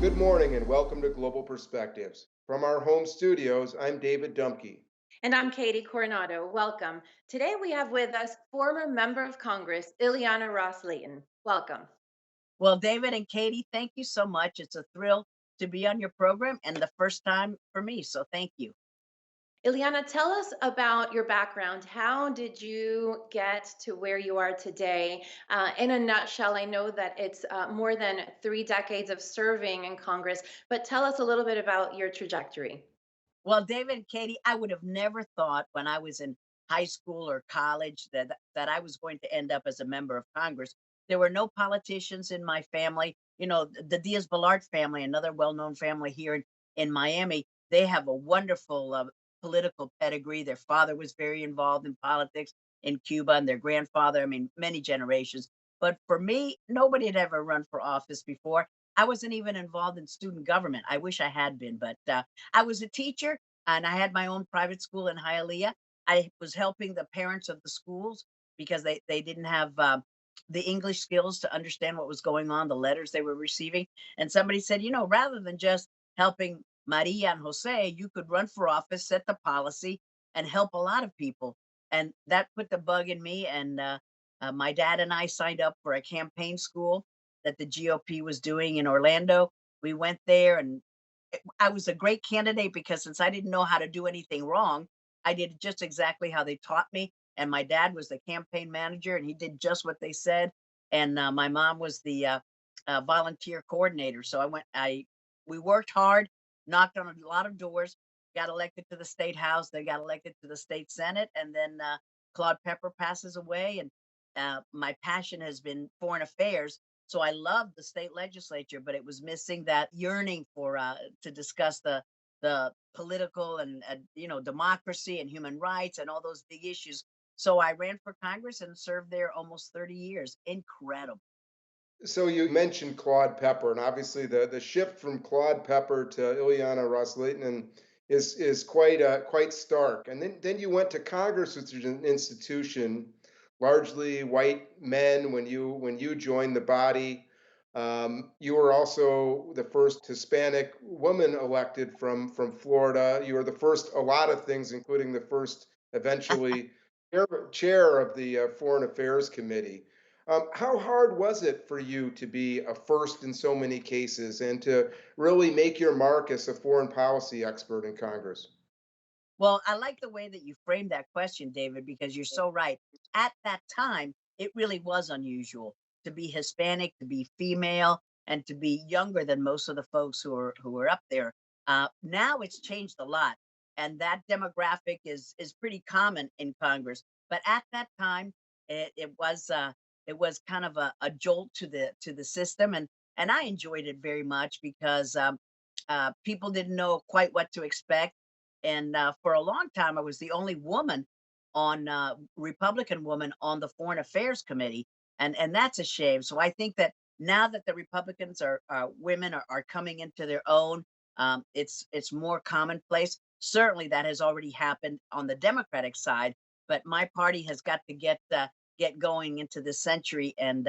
Good morning and welcome to Global Perspectives. From our home studios, I'm David Dumke. And I'm Katie Coronado. Welcome. Today we have with us former member of Congress, Ileana Ross Layton. Welcome. Well, David and Katie, thank you so much. It's a thrill to be on your program and the first time for me. So thank you. Ileana, tell us about your background. How did you get to where you are today? In a nutshell, I know that it's more than 3 decades of serving in Congress, but tell us a little bit about your trajectory. Well, David and Katie, I would have never thought when I was in high school or college that I was going to end up as a member of Congress. There were no politicians in my family. You know, the Diaz-Balart family, another well-known family here in Miami, they have a wonderful political pedigree. Their father was very involved in politics in Cuba, and their grandfather, I mean, many generations. But for me, nobody had ever run for office before. I wasn't even involved in student government. I wish I had been, but I was a teacher and I had my own private school in Hialeah. I was helping the parents of the schools because they didn't have the English skills to understand what was going on, the letters they were receiving. And somebody said, you know, rather than just helping Maria and Jose, you could run for office, set the policy, and help a lot of people. And that put the bug in me. And my dad and I signed up for a campaign school that the GOP was doing in Orlando. We went there and I was a great candidate because since I didn't know how to do anything wrong, I did just exactly how they taught me. And my dad was the campaign manager, and he did just what they said. And my mom was the volunteer coordinator. So we worked hard, knocked on a lot of doors, got elected to the state house, then got elected to the state senate, and then Claude Pepper passes away, and my passion has been foreign affairs. So I loved the state legislature, but it was missing that yearning for to discuss the political and democracy and human rights and all those big issues. So I ran for Congress and served there almost 30 years. Incredible. So you mentioned Claude Pepper, and obviously the shift from Claude Pepper to Ileana Ros-Lehtinen is quite stark. And then you went to Congress, which is an institution largely white men when you joined the body. You were also the first Hispanic woman elected from Florida. You were the first a lot of things, including the first eventually chair of the Foreign Affairs Committee. How hard was it for you to be a first in so many cases and to really make your mark as a foreign policy expert in Congress? Well, I like the way that you framed that question, David, because you're so right. At that time, it really was unusual to be Hispanic, to be female, and to be younger than most of the folks who are up there. Now it's changed a lot, and that demographic is pretty common in Congress. But at that time, it was kind of a jolt to the system, and I enjoyed it very much because people didn't know quite what to expect, and for a long time, I was the only woman on Republican woman on the Foreign Affairs Committee, and that's a shame. So I think that now that the Republicans are women are coming into their own, it's more commonplace. Certainly, that has already happened on the Democratic side, but my party has got to get going into this century and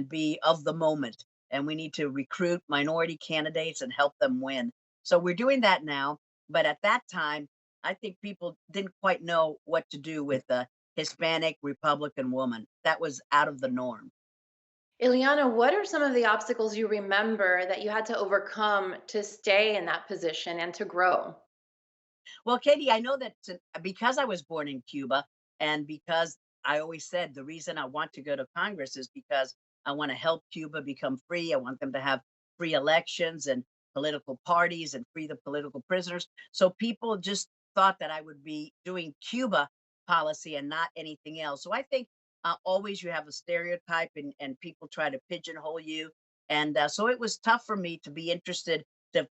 be of the moment. And we need to recruit minority candidates and help them win. So we're doing that now, but at that time, I think people didn't quite know what to do with a Hispanic Republican woman. That was out of the norm. Ileana, what are some of the obstacles you remember that you had to overcome to stay in that position and to grow? Well, Katie, I know that because I was born in Cuba and because I always said the reason I want to go to Congress is because I want to help Cuba become free. I want them to have free elections and political parties and free the political prisoners. So people just thought that I would be doing Cuba policy and not anything else. So I think always you have a stereotype, and people try to pigeonhole you. And so it was tough for me to be interested to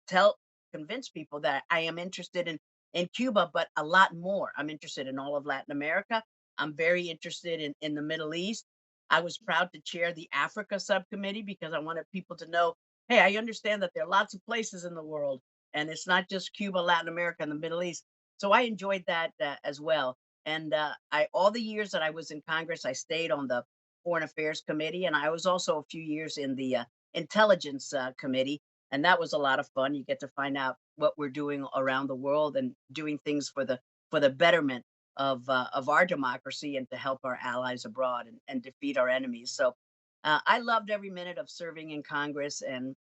convince people that I am interested in Cuba, but a lot more. I'm interested in all of Latin America. I'm very interested in the Middle East. I was proud to chair the Africa subcommittee because I wanted people to know, hey, I understand that there are lots of places in the world, and it's not just Cuba, Latin America, and the Middle East. So I enjoyed that as well. And I all the years that I was in Congress, I stayed on the Foreign Affairs Committee, and I was also a few years in the Intelligence Committee. and that was a lot of fun. You get to find out what we're doing around the world and doing things for the betterment of our democracy and to help our allies abroad and defeat our enemies. So I loved every minute of serving in Congress, and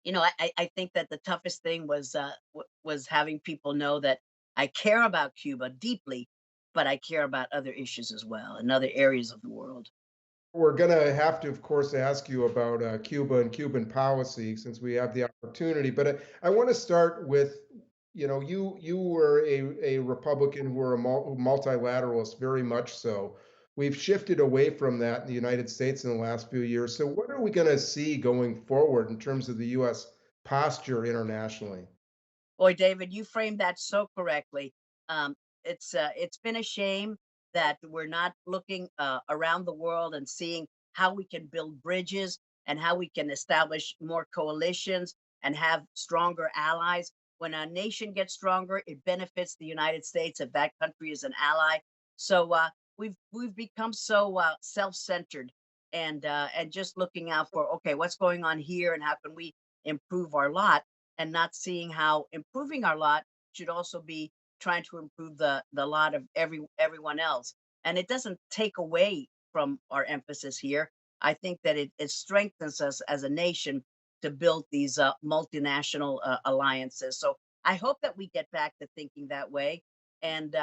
I think that the toughest thing was was having people know that I care about Cuba deeply, but I care about other issues as well in other areas of the world. We're gonna have to, of course, ask you about Cuba and Cuban policy since we have the opportunity. But I want to start with, you were a Republican who were a multilateralist, very much so. We've shifted away from that in the United States in the last few years. So what are we going to see going forward in terms of the U.S. posture internationally? Boy, David, you framed that so correctly. Um, it's been a shame that we're not looking around the world and seeing how we can build bridges and how we can establish more coalitions and have stronger allies. When a nation gets stronger, it benefits the United States if that country is an ally. So we've become so self-centered and just looking out for, okay, what's going on here and how can we improve our lot, and not seeing how improving our lot should also be trying to improve the lot of everyone else. And it doesn't take away from our emphasis here. I think that it strengthens us as a nation to build these multinational alliances. So I hope that we get back to thinking that way. And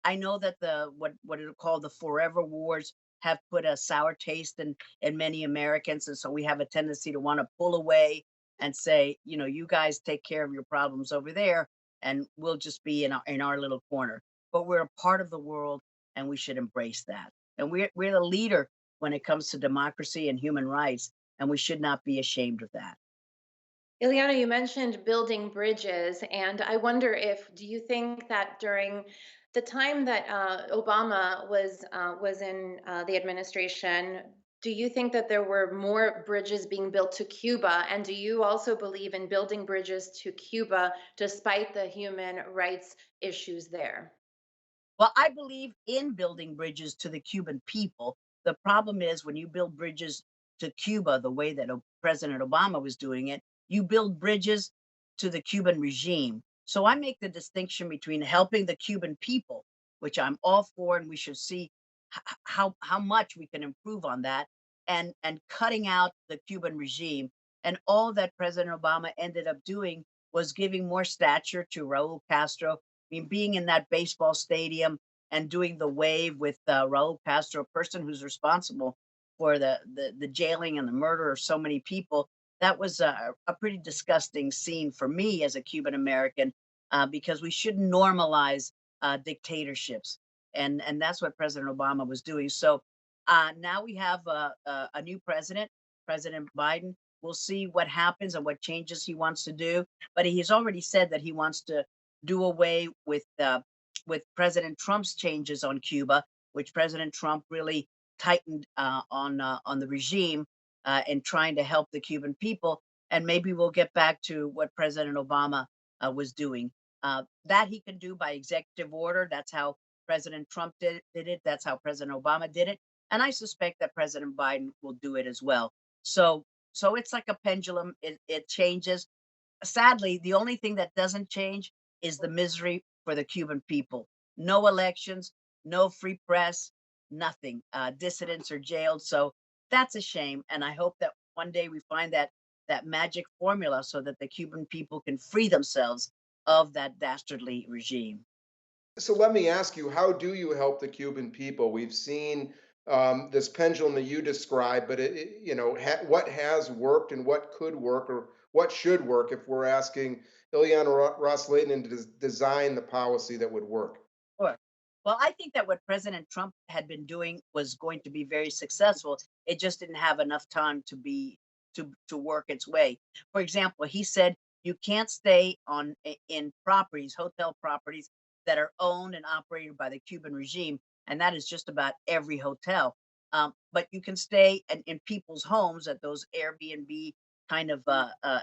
I know that the what are called the forever wars have put a sour taste in many Americans, and so we have a tendency to want to pull away and say, you guys take care of your problems over there, and we'll just be in our little corner. But we're a part of the world, and we should embrace that. And we're the leader when it comes to democracy and human rights, and we should not be ashamed of that. Ileana, you mentioned building bridges, and I wonder if do you think that during the time that Obama was in the administration, do you think that there were more bridges being built to Cuba? And do you also believe in building bridges to Cuba despite the human rights issues there? Well, I believe in building bridges to the Cuban people. The problem is when you build bridges to Cuba the way that President Obama was doing it, you build bridges to the Cuban regime. So I make the distinction between helping the Cuban people, which I'm all for, and we should see how much we can improve on that, and cutting out the Cuban regime. And all that President Obama ended up doing was giving more stature to Raul Castro. I mean, being in that baseball stadium and doing the wave with Raul Castro, a person who's responsible for the jailing and the murder of so many people, that was a pretty disgusting scene for me as a Cuban American, because we shouldn't normalize dictatorships, and that's what President Obama was doing. So now we have a new president, President Biden. We'll see what happens and what changes he wants to do, but he's already said that he wants to do away with President Trump's changes on Cuba, which President Trump really tightened on the regime in trying to help the Cuban people. And maybe we'll get back to what President Obama was doing. That he can do by executive order. That's how President Trump did it. That's how President Obama did it. And I suspect that President Biden will do it as well. So it's like a pendulum. It changes. Sadly, the only thing that doesn't change is the misery for the Cuban people. No elections, no free press, nothing. Dissidents are jailed. So that's a shame. And I hope that one day we find that magic formula so that the Cuban people can free themselves of that dastardly regime. So let me ask you, how do you help the Cuban people? We've seen this pendulum that you described, but what has worked and what could work or what should work if we're asking Ilyana Ros-Lehtinen to design the policy that would work? Sure. Well, I think that what President Trump had been doing was going to be very successful. It just didn't have enough time to work its way. For example, he said you can't stay in properties, hotel properties that are owned and operated by the Cuban regime, and that is just about every hotel. But you can stay in people's homes at those Airbnb kind of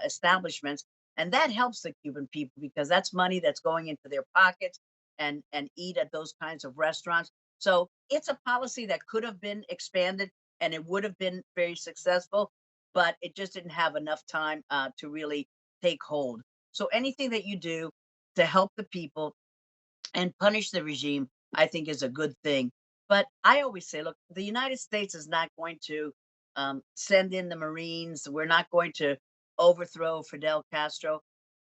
establishments, and that helps the Cuban people because that's money that's going into their pockets and eat at those kinds of restaurants. So it's a policy that could have been expanded and it would have been very successful. but it just didn't have enough time to really take hold. So anything that you do to help the people and punish the regime, I think is a good thing. But I always say, look, the United States is not going to send in the Marines. We're not going to overthrow Fidel Castro.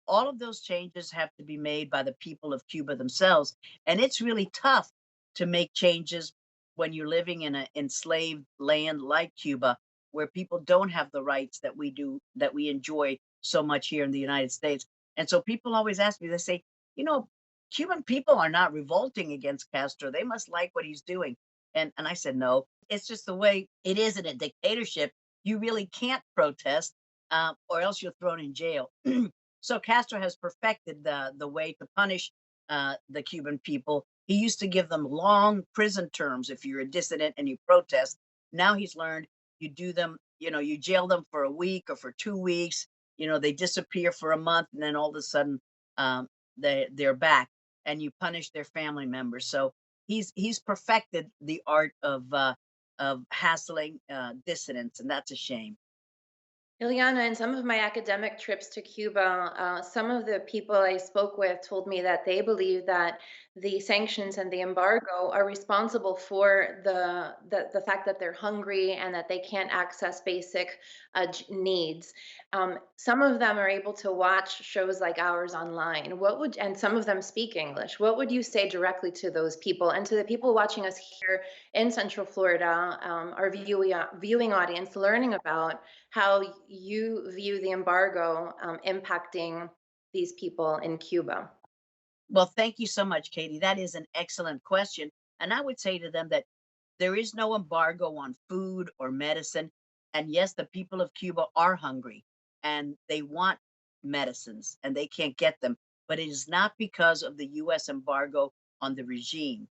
All of those changes have to be made by the people of Cuba themselves. And it's really tough to make changes when you're living in an enslaved land like Cuba, where people don't have the rights that we do, that we enjoy so much here in the United States. And so people always ask me, they say, you know, Cuban people are not revolting against Castro. They must like what he's doing. And I said, no, it's just the way it is in a dictatorship. You really can't protest, or else you're thrown in jail. So Castro has perfected the way to punish the Cuban people. He used to give them long prison terms if you're a dissident and you protest. Now he's learned you do them, you jail them for a week or for 2 weeks. They disappear for a month, and then all of a sudden they're back, and you punish their family members. So he's perfected the art of hassling dissidents, and that's a shame. Ileana, in some of my academic trips to Cuba, some of the people I spoke with told me that they believe that the sanctions and the embargo are responsible for the fact that they're hungry and that they can't access basic needs. Some of them are able to watch shows like ours online. And some of them speak English. What would you say directly to those people and to the people watching us here in Central Florida, our viewing audience, learning about how you view the embargo impacting these people in Cuba? Well, thank you so much, Katie. That is an excellent question. And I would say to them that there is no embargo on food or medicine. And yes, the people of Cuba are hungry and they want medicines and they can't get them. But it is not because of the US embargo on the regime.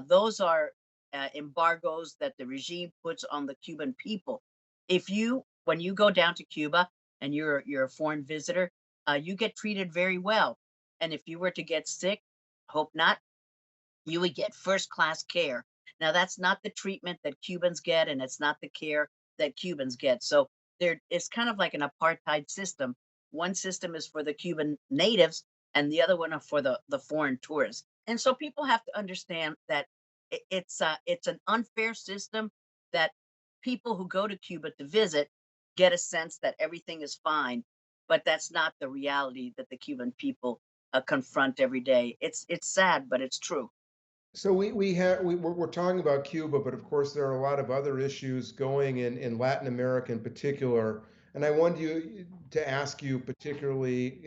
Those are embargoes that the regime puts on the Cuban people. When you go down to Cuba and you're a foreign visitor, you get treated very well. And if you were to get sick, hope not, you would get first class care. Now, that's not the treatment that Cubans get, and it's not the care that Cubans get. So it's kind of like an apartheid system. One system is for the Cuban natives, and the other one are for the foreign tourists. And so people have to understand that it's an unfair system, that people who go to Cuba to visit get a sense that everything is fine, but that's not the reality that the Cuban people confront every day. It's sad, but it's true. So we're talking about Cuba, but of course there are a lot of other issues going in Latin America in particular. And I wanted to ask you particularly,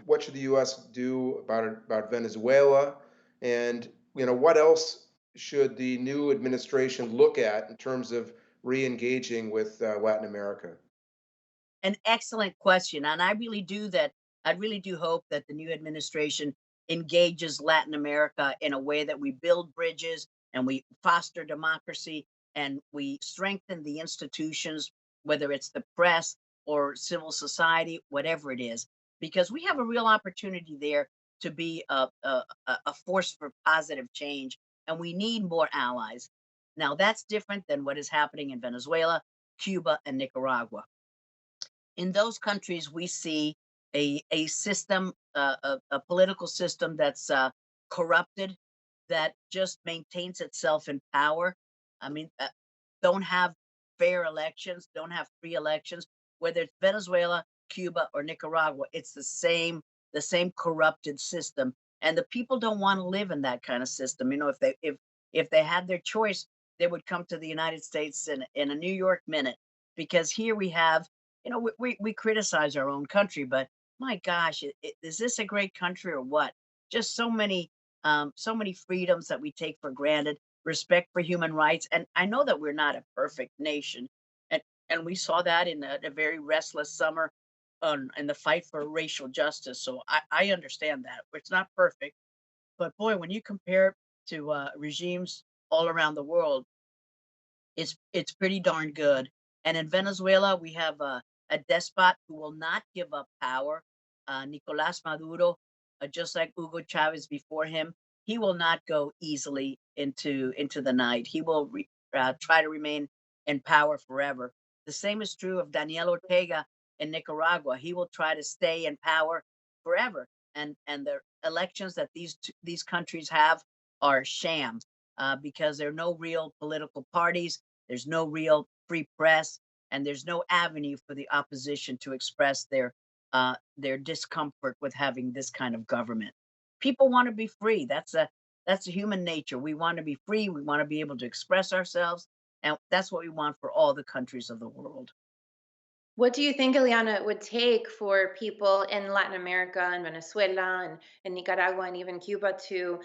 what should the U.S. do about Venezuela, and what else should the new administration look at in terms of re-engaging with Latin America? An excellent question, and I really do hope that the new administration engages Latin America in a way that we build bridges and we foster democracy and we strengthen the institutions, whether it's the press or civil society, whatever it is, because we have a real opportunity there to be a force for positive change, and we need more allies. Now, that's different than what is happening in Venezuela, Cuba, and Nicaragua. In those countries, we see a system, a political system that's corrupted, that just maintains itself in power. I mean, don't have fair elections, don't have free elections. Whether it's Venezuela, Cuba, or Nicaragua, it's the same corrupted system, and the people don't want to live in that kind of system. If they had their choice, they would come to the United States in a New York minute, because here we have, we criticize our own country, but my gosh, is this a great country or what? Just so many freedoms that we take for granted, respect for human rights, and I know that we're not a perfect nation, and we saw that in a very restless summer in the fight for racial justice. So I understand that it's not perfect, but boy, when you compare it to regimes all around the world, it's pretty darn good. And in Venezuela, we have a despot who will not give up power, Nicolas Maduro, just like Hugo Chavez before him. He will not go easily into the night. He will try to remain in power forever. The same is true of Daniel Ortega in Nicaragua. He will try to stay in power forever. And the elections that these countries have are shams, because there are no real political parties, there's no real free press, and there's no avenue for the opposition to express their discomfort with having this kind of government. People want to be free. That's a human nature. We want to be free. We want to be able to express ourselves, and that's what we want for all the countries of the world. What do you think, Eliana, it would take for people in Latin America and Venezuela and Nicaragua and even Cuba to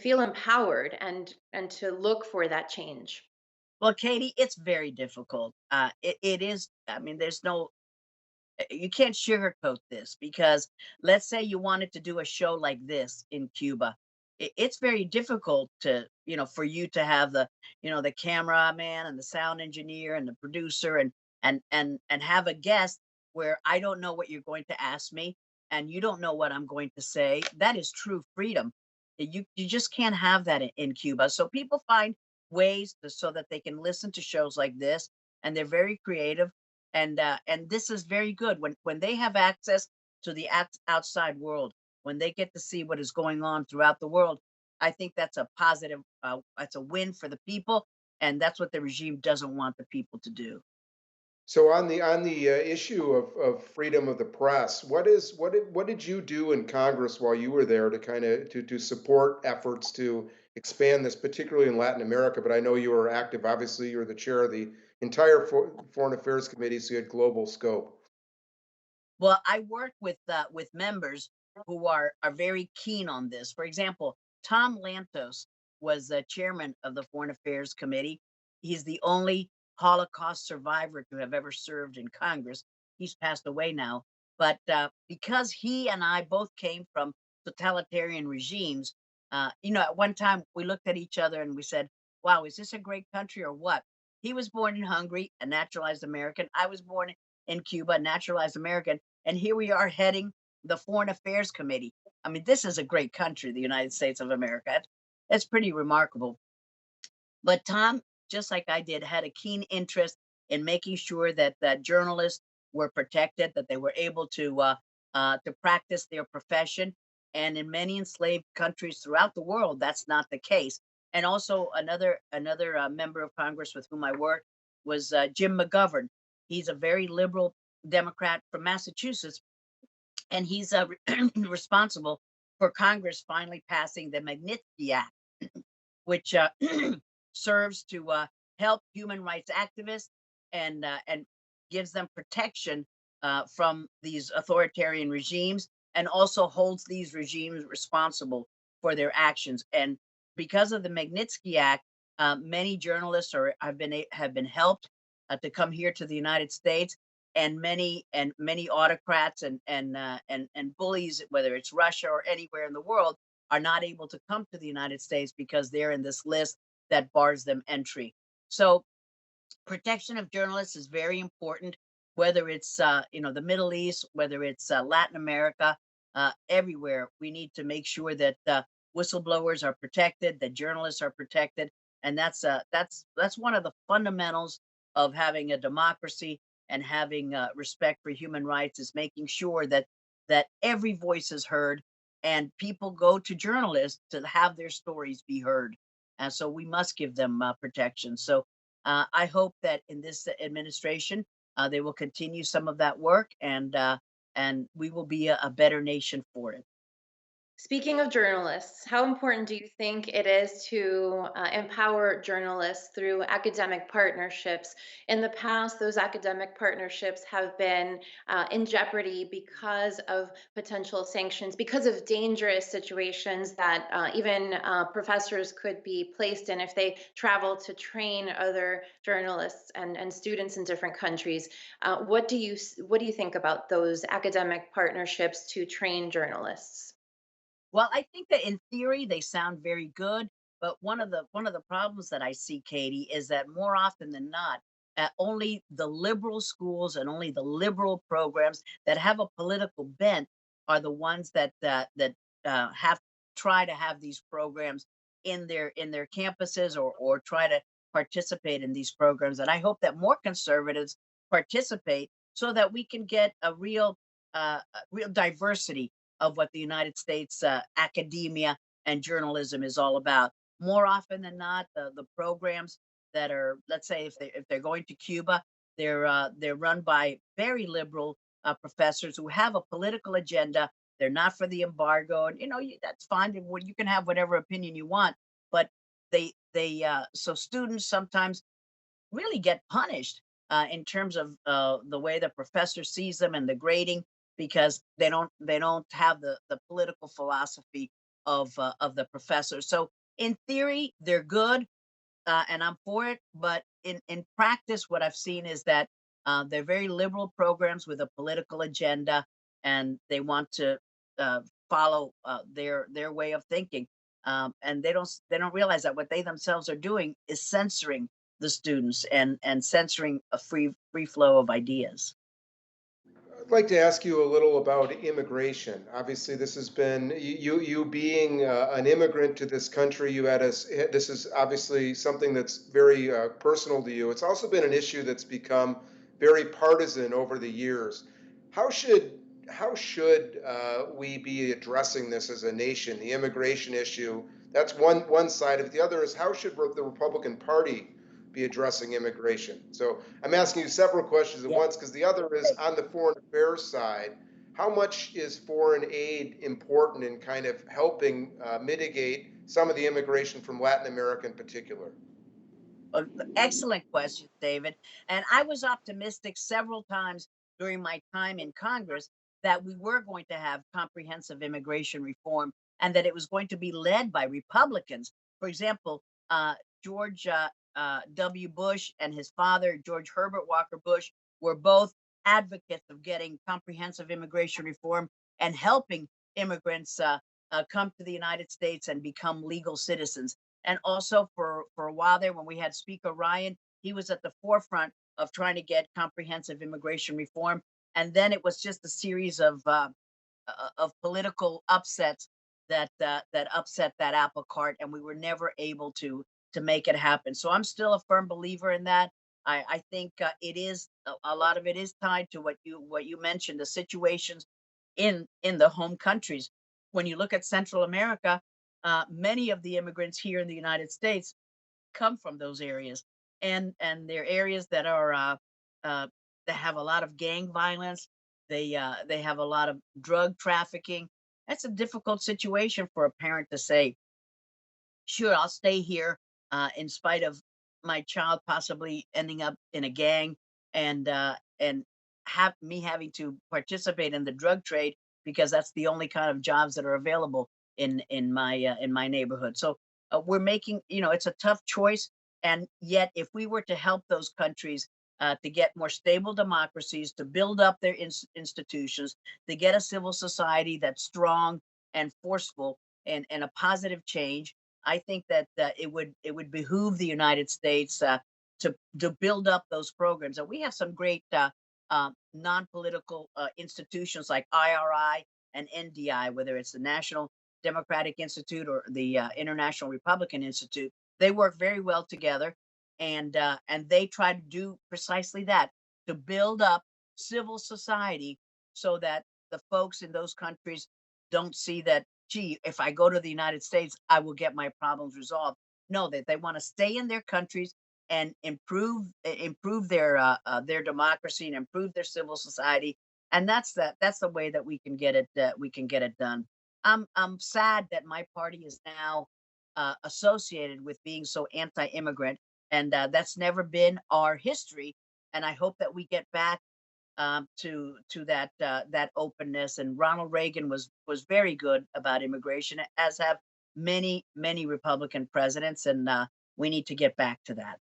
feel empowered and to look for that change? Well, Katie, it's very difficult. It is. I mean, there's no. You can't sugarcoat this, because let's say you wanted to do a show like this in Cuba. It's very difficult to, for you to have the cameraman and the sound engineer and the producer and have a guest where I don't know what you're going to ask me and you don't know what I'm going to say. That is true freedom. You just can't have that in Cuba. So people find ways so that they can listen to shows like this, and they're very creative, and this is very good when they have access to the outside world, when they get to see what is going on throughout the world. I think that's a positive, that's a win for the people, and that's what the regime doesn't want the people to do. So on the issue of freedom of the press, what did you do in Congress while you were there to kind of to support efforts to expand this, particularly in Latin America? But I know you were active. Obviously, you're the chair of the entire Foreign Affairs Committee, so you had global scope. Well, I work with members who are very keen on this. For example, Tom Lantos was the chairman of the Foreign Affairs Committee. He's the only Holocaust survivor to have ever served in Congress. He's passed away now, but because he and I both came from totalitarian regimes, at one time we looked at each other and we said, "Wow, is this a great country or what?" He was born in Hungary, a naturalized American. I was born in Cuba, a naturalized American, and here we are heading the Foreign Affairs Committee. I mean, this is a great country, the United States of America. It's pretty remarkable. But Tom, just like I did, had a keen interest in making sure that journalists were protected, that they were able to practice their profession. And in many enslaved countries throughout the world, that's not the case. And also another member of Congress with whom I worked was Jim McGovern. He's a very liberal Democrat from Massachusetts, and he's responsible for Congress finally passing the Magnitsky Act, which serves to help human rights activists and gives them protection from these authoritarian regimes, and also holds these regimes responsible for their actions. And because of the Magnitsky Act, many journalists have been helped to come here to the United States, and many autocrats and bullies, whether it's Russia or anywhere in the world, are not able to come to the United States because they're in this list that bars them entry. So protection of journalists is very important, whether it's the Middle East, whether it's Latin America, everywhere. We need to make sure that whistleblowers are protected, that journalists are protected, and that's one of the fundamentals of having a democracy and having respect for human rights, is making sure that every voice is heard, and people go to journalists to have their stories be heard. And so we must give them protection. So I hope that in this administration, they will continue some of that work, and we will be a better nation for it. Speaking of journalists, how important do you think it is to empower journalists through academic partnerships? In the past, those academic partnerships have been in jeopardy because of potential sanctions, because of dangerous situations that even professors could be placed in if they travel to train other journalists and students in different countries. What do you think about those academic partnerships to train journalists? Well, I think that in theory they sound very good, but one of the problems that I see, Katie, is that more often than not, only the liberal schools and only the liberal programs that have a political bent are the ones that have try to have these programs in their campuses, or try to participate in these programs. And I hope that more conservatives participate so that we can get a real diversity of what the United States academia and journalism is all about. More often than not, the programs that are, let's say, if they're going to Cuba, they're run by very liberal professors who have a political agenda. They're not for the embargo, and that's fine. You can have whatever opinion you want, but so students sometimes really get punished in terms of the way the professor sees them and the grading, because they don't have the political philosophy of the professor. So in theory, they're good, and I'm for it. But in practice, what I've seen is that they're very liberal programs with a political agenda, and they want to uh, follow their way of thinking. And they don't realize that what they themselves are doing is censoring the students and censoring a free flow of ideas. I'd like to ask you a little about immigration. Obviously, this has been you being an immigrant to this country. You had us. This is obviously something that's very personal to you. It's also been an issue that's become very partisan over the years. How should how should we be addressing this as a nation? The immigration issue. That's one side of it. The other is how should the Republican Party be addressing immigration? So I'm asking you several questions at Yeah. once because the other is on the foreign affairs side. How much is foreign aid important in kind of helping mitigate some of the immigration from Latin America in particular? Excellent question, David. And I was optimistic several times during my time in Congress that we were going to have comprehensive immigration reform and that it was going to be led by Republicans. For example, George W. Bush and his father, George Herbert Walker Bush, were both advocates of getting comprehensive immigration reform and helping immigrants come to the United States and become legal citizens. And also for a while there, when we had Speaker Ryan, he was at the forefront of trying to get comprehensive immigration reform. And then it was just a series of political upsets that upset that apple cart, and we were never able to make it happen. So I'm still a firm believer in that. I think it is a lot of it is tied to what you mentioned, the situations in the home countries. When you look at Central America, many of the immigrants here in the United States come from those areas, and they're areas uh, that have a lot of gang violence. They have a lot of drug trafficking. That's a difficult situation for a parent to say, "Sure, I'll stay here, in spite of my child possibly ending up in a gang and have me having to participate in the drug trade because that's the only kind of jobs that are available in my neighborhood." So we're making, it's a tough choice, and yet if we were to help those countries to get more stable democracies, to build up their institutions, to get a civil society that's strong and forceful and a positive change, I think that it would behoove the United States to build up those programs. And we have some great non-political institutions like IRI and NDI, whether it's the National Democratic Institute or the International Republican Institute. They work very well together, and they try to do precisely that, to build up civil society so that the folks in those countries don't see that, gee, if I go to the United States, I will get my problems resolved. No, that they want to stay in their countries and improve their democracy and improve their civil society. And that's the way that we can get it done. I'm sad that my party is now associated with being so anti-immigrant, and that's never been our history. And I hope that we get back to that openness. And Ronald Reagan was very good about immigration, as have many Republican presidents, and we need to get back to that.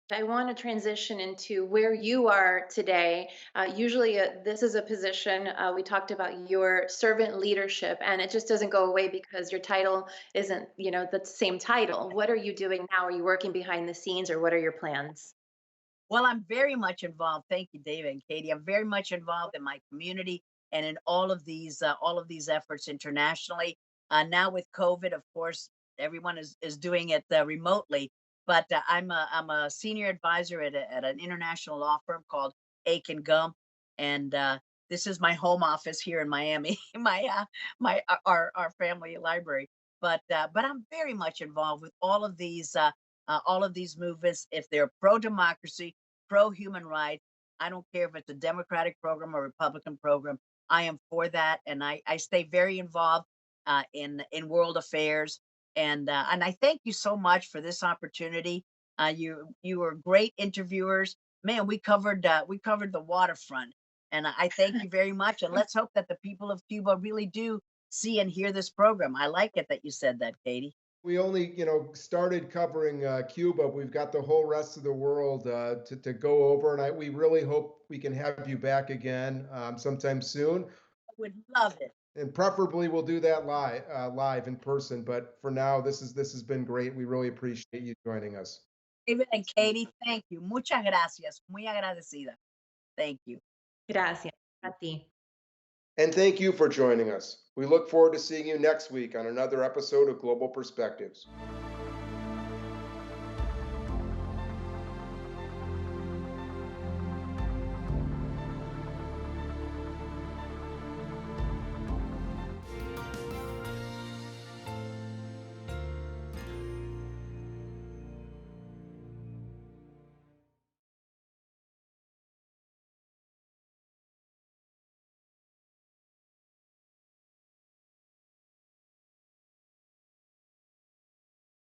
I want to transition into where you are today. Usually, this is a position we talked about your servant leadership, and it just doesn't go away because your title isn't, the same title. What are you doing now? Are you working behind the scenes, or what are your plans? Well, I'm very much involved. Thank you, David and Katie. I'm very much involved in my community and in all of these efforts internationally. Now with COVID, of course, everyone is doing it remotely. But I'm a senior advisor at an international law firm called Aiken Gump, and this is my home office here in Miami, our family library. But I'm very much involved with all of these movements. If they're pro democracy, pro human rights, I don't care if it's a Democratic program or Republican program. I am for that, and I stay very involved in world affairs. And I thank you so much for this opportunity. You were great interviewers. Man, we covered the waterfront, and I thank you very much. And let's hope that the people of Cuba really do see and hear this program. I like it that you said that, Katie. We only, started covering Cuba. We've got the whole rest of the world to go over, and we really hope we can have you back again sometime soon. I would love it. And preferably we'll do that live in person. But for now, this has been great. We really appreciate you joining us. David and Katie, thank you. Muchas gracias. Muy agradecida. Thank you. Gracias a ti. And thank you for joining us. We look forward to seeing you next week on another episode of Global Perspectives.